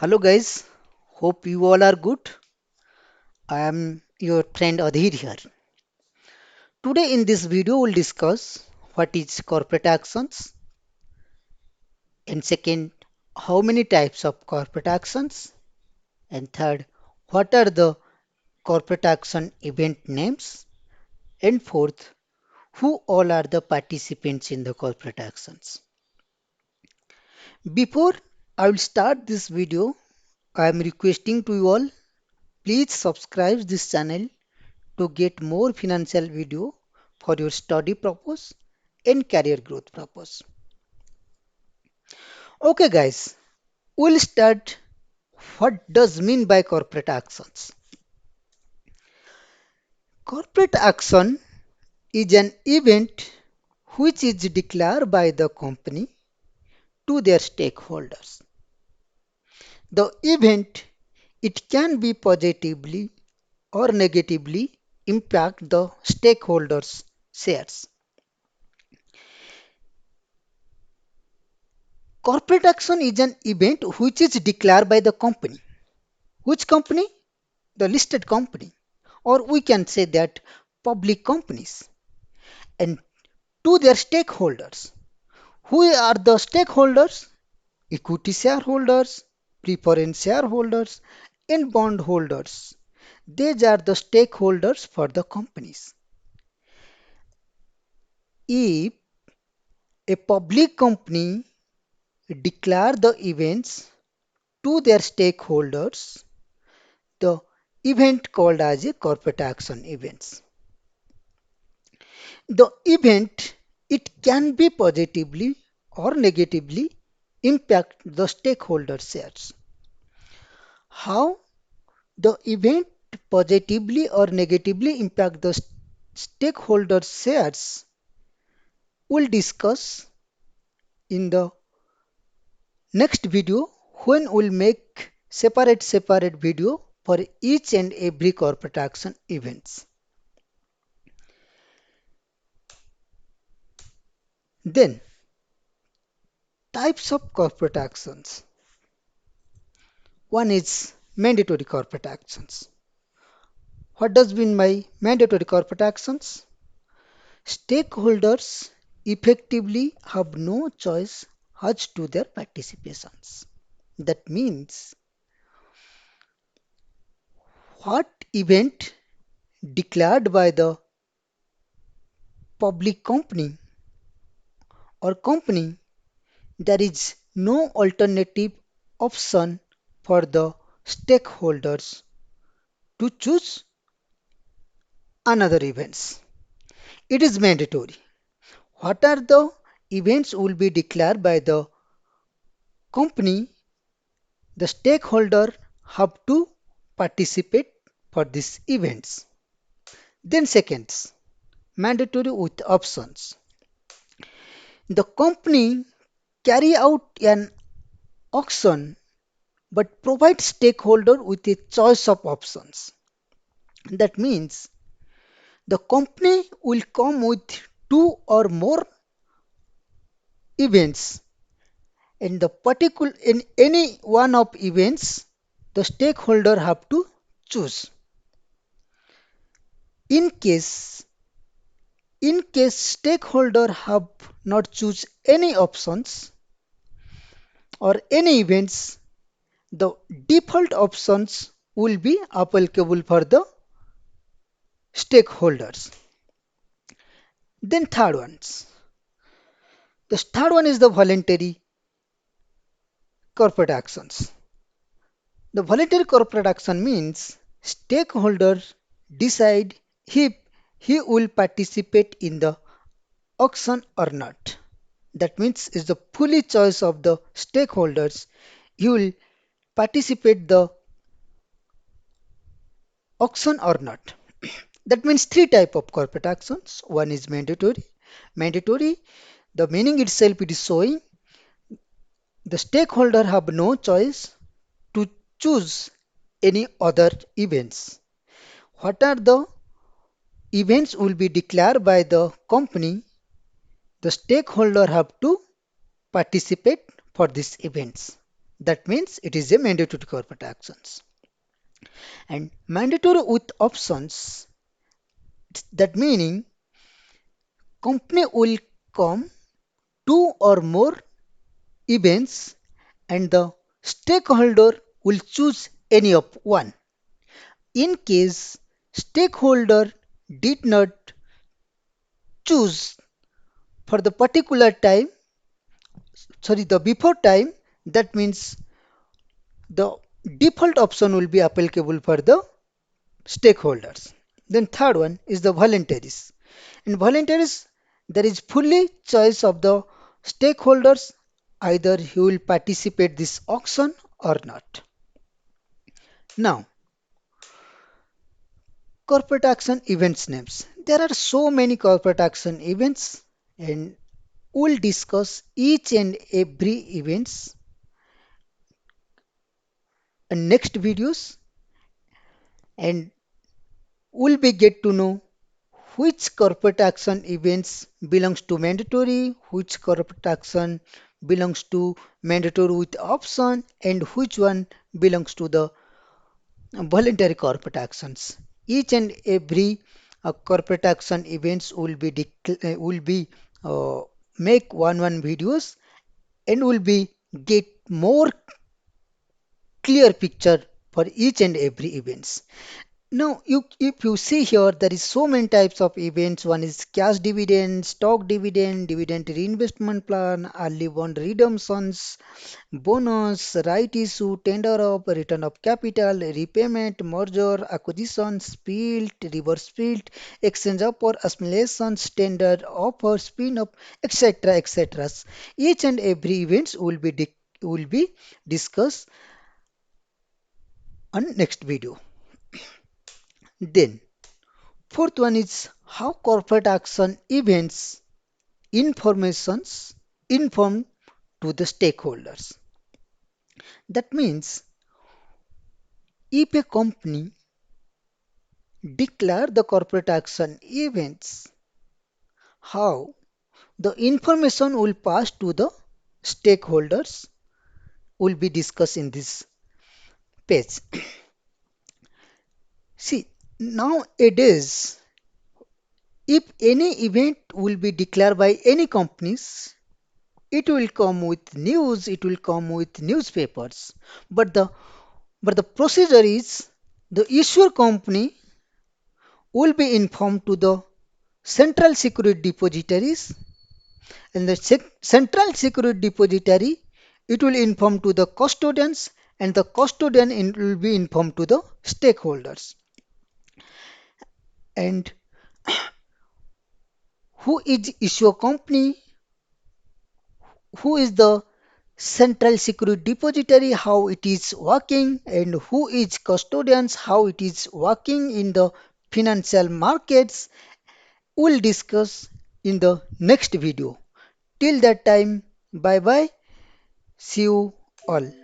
Hello guys, hope you all are good. I am your friend Adhir here. Today in this video we'll discuss what is corporate actions and second how many types of corporate actions and third what are the corporate action event names and fourth who all are the participants in the corporate actions. Before I will start this video, I am requesting to you all please subscribe this channel to get more financial video for your study purpose and career growth purpose. Okay guys, we'll start what does mean by corporate actions. Corporate action is an event which is declared by the company to their stakeholders. The event it can be positively or negatively impact the stakeholders shares. Corporate action is an event which is declared by the company. Which company? The listed company. Or we can say that public companies. And to their stakeholders. Who are the stakeholders? Equity shareholders, preference shareholders, and bondholders. These are the stakeholders for the companies. If a public company declare the events to their stakeholders, the event called as a corporate action events. The event it can be positively or negatively impact the stakeholder shares. How the event positively or negatively impact the stakeholder shares we'll discuss in the next video when we'll make separate video for each and every corporate action events. Then types of corporate actions. One is mandatory corporate actions. What does mean by mandatory corporate actions? Stakeholders effectively have no choice as to their participations. That means what event declared by the public company or company, there is no alternative option for the stakeholders to choose another events. It is mandatory. What are the events will be declared by the company? The stakeholder have to participate for these events. Then seconds, mandatory with options. The company carry out an auction but provide stakeholder with a choice of options. That means the company will come with two or more events in the particular in any one of events the stakeholder have to choose. In case in case stakeholder have not choose any options or any events, the default options will be applicable for the stakeholders. Then third ones. The third one is the voluntary corporate actions. The voluntary corporate action means stakeholder decide if he will participate in the auction or not. That means it's the fully choice of the stakeholders. He will participate the auction or not. That means three type of corporate actions. One is mandatory. Mandatory, the meaning itself it is showing the stakeholder have no choice to choose any other events. What are the events will be declared by the company? The stakeholder have to participate for these events. That means it is a mandatory corporate actions. And mandatory with options, that meaning company will come two or more events and the stakeholder will choose any of one. In case stakeholder did not choose for the particular time, sorry, the before time, that means the default option will be applicable for the stakeholders. Then third one is the voluntaries. In voluntaries, there is fully choice of the stakeholders, either he will participate this auction or not. Now, corporate action events names. There are so many corporate action events and we'll discuss each and every events in next videos and we'll be get to know which corporate action events belongs to mandatory, which corporate action belongs to mandatory with option, and which one belongs to the voluntary corporate actions. Each and every corporate action events will be uh, make one videos and will be get more clear picture for each and every events. Now, if you see here, there is so many types of events. One is cash dividend, stock dividend, dividend reinvestment plan, early bond redemptions, bonus, right issue, tender of return of capital, repayment, merger, acquisition, split, reverse split, exchange offer, assimilation, tender offer, spin-off, etc., etc. Each and every events will be discussed on next video. Then. Fourth one is how corporate action events informations inform to the stakeholders. That means if a company declare the corporate action events, how the information will pass to the stakeholders will be discussed in this page. See, nowadays, if any event will be declared by any companies, it will come with news, it will come with newspapers. But the procedure is the issuer company will be informed to the central security depositories and the central security depository it will inform to the custodians and the will be informed to the stakeholders. And who is issuer company, who is the central security depository, how it is working, and who is custodians, how it is working in the financial markets, we'll discuss in the next video. Till that time, bye bye. See you all.